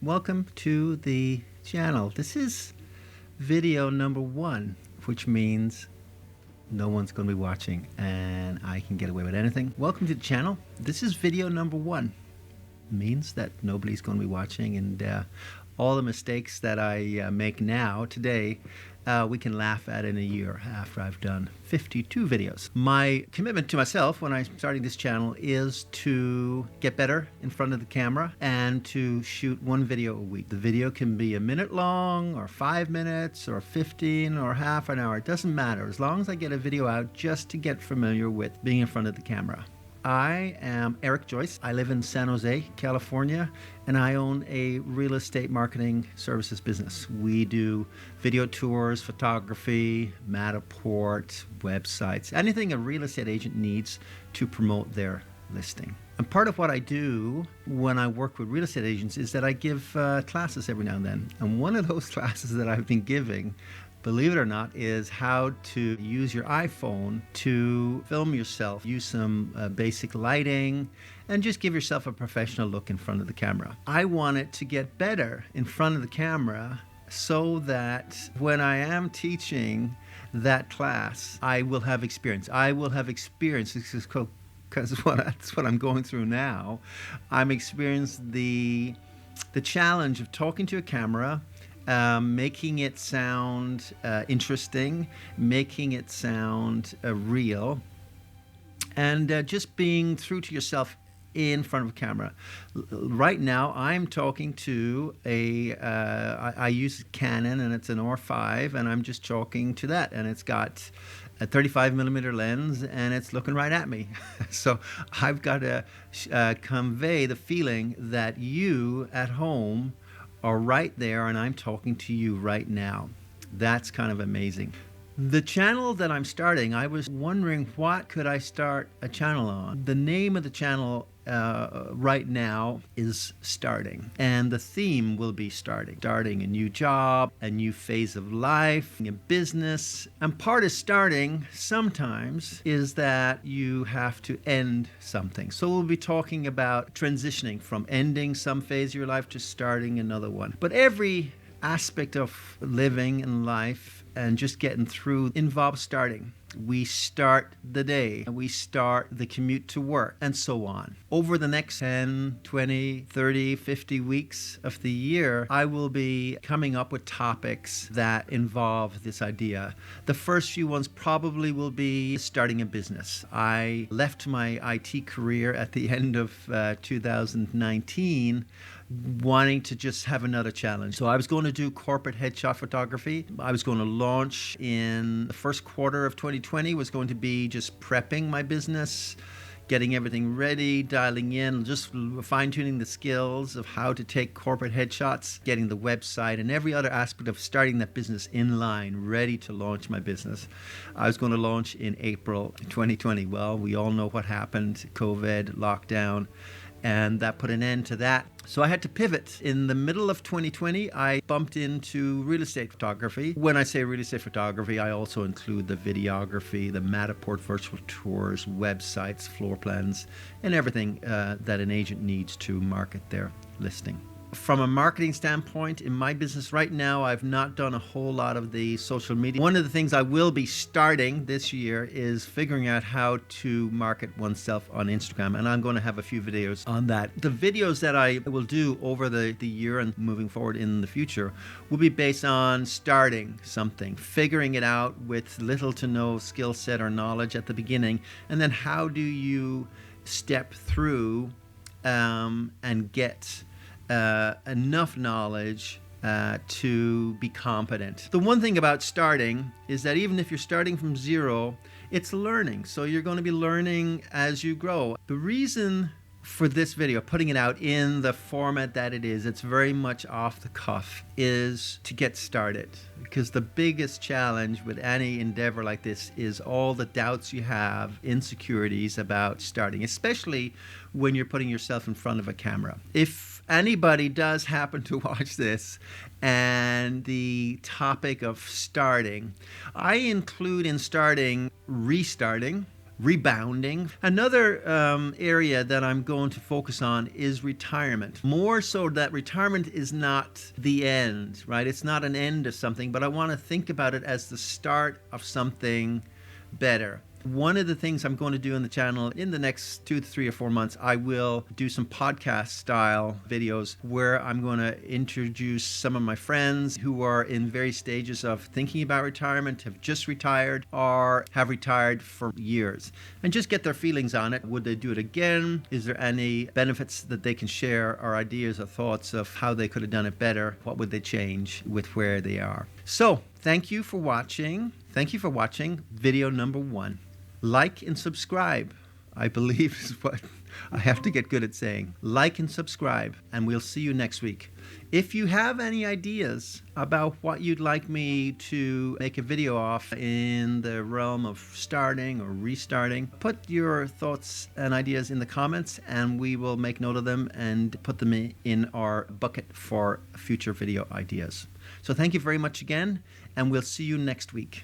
welcome to the channel. This is video number 1, which means no one's going to be watching and I can get away with anything. Welcome to the channel. This is video number 1. Means that nobody's going to be watching, and all the mistakes that I make now, today, we can laugh at in a year after I've done 52 videos. My commitment to myself when I'm starting this channel is to get better in front of the camera and to shoot 1 video a week. The video can be a minute long or 5 minutes or 15 or half an hour. It doesn't matter as long as I get a video out just to get familiar with being in front of the camera. I am Eric Joyce. I live in San Jose, California, and I own a real estate marketing services business. We do video tours, photography, Matterport, websites, anything a real estate agent needs to promote their listing. And part of what I do when I work with real estate agents is that I give classes every now and then. And one of those classes that I've been giving, believe it or not, is how to use your iPhone to film yourself, use some basic lighting, and just give yourself a professional look in front of the camera. I want it to get better in front of the camera so that when I am teaching that class, I will have experience. I will have experience because that's what I'm going through now. I'm experiencing the challenge of talking to a camera, making it sound interesting, making it sound real, and just being true to yourself in front of a camera. Right now, I'm talking to I use Canon, and it's an R5, and I'm just talking to that, and it's got a 35mm lens, and it's looking right at me. So I've got to convey the feeling that you at home are right there and I'm talking to you right now. That's kind of amazing. The channel that I'm starting, I was wondering what could I start a channel on. The name of the channel right now is Starting, and the theme will be starting a new job, a new phase of life, a business. And part of starting sometimes is that you have to end something. So we'll be talking about transitioning from ending some phase of your life to starting another one. But every aspect of living and life and just getting through involves starting. We start the day, we start the commute to work, and so on. Over the next 10, 20, 30, 50 weeks of the year, I will be coming up with topics that involve this idea. The first few ones probably will be starting a business. I left my IT career at the end of 2019, wanting to just have another challenge. So I was going to do corporate headshot photography. I was going to launch in the first quarter of 2020, was going to be just prepping my business, getting everything ready, dialing in, just fine-tuning the skills of how to take corporate headshots, getting the website and every other aspect of starting that business in line, ready to launch my business. I was going to launch in April 2020. Well, we all know what happened, COVID, lockdown, and that put an end to that. So I had to pivot. In the middle of 2020, I bumped into real estate photography. When I say real estate photography, I also include the videography, the Matterport virtual tours, websites, floor plans, and everything that an agent needs to market their listing. From a marketing standpoint, in my business right now, I've not done a whole lot of the social media. One of the things I will be starting this year is figuring out how to market oneself on Instagram, and I'm going to have a few videos on that. The videos that I will do over the year and moving forward in the future will be based on starting something, figuring it out with little to no skill set or knowledge at the beginning, and then how do you step through and get enough knowledge to be competent. The one thing about starting is that even if you're starting from zero, it's learning. So you're going to be learning as you grow. The reason for this video, putting it out in the format that it is, it's very much off the cuff, is to get started. Because the biggest challenge with any endeavor like this is all the doubts you have, insecurities about starting, especially when you're putting yourself in front of a camera. If anybody does happen to watch this and the topic of starting, I include in starting restarting, rebounding. Another area that I'm going to focus on is retirement. More so that retirement is not the end, right? It's not an end of something, but I want to think about it as the start of something better. One of the things I'm going to do on the channel in the next 2 to 3 or 4 months, I will do some podcast style videos where I'm going to introduce some of my friends who are in various stages of thinking about retirement, have just retired, or have retired for years, and just get their feelings on it. Would they do it again? Is there any benefits that they can share, or ideas or thoughts of how they could have done it better? What would they change with where they are? So thank you for watching. Thank you for watching video number 1. Like and subscribe, I believe is what I have to get good at saying. Like and subscribe, and we'll see you next week. If you have any ideas about what you'd like me to make a video of in the realm of starting or restarting, put your thoughts and ideas in the comments, and we will make note of them and put them in our bucket for future video ideas. So thank you very much again, and we'll see you next week.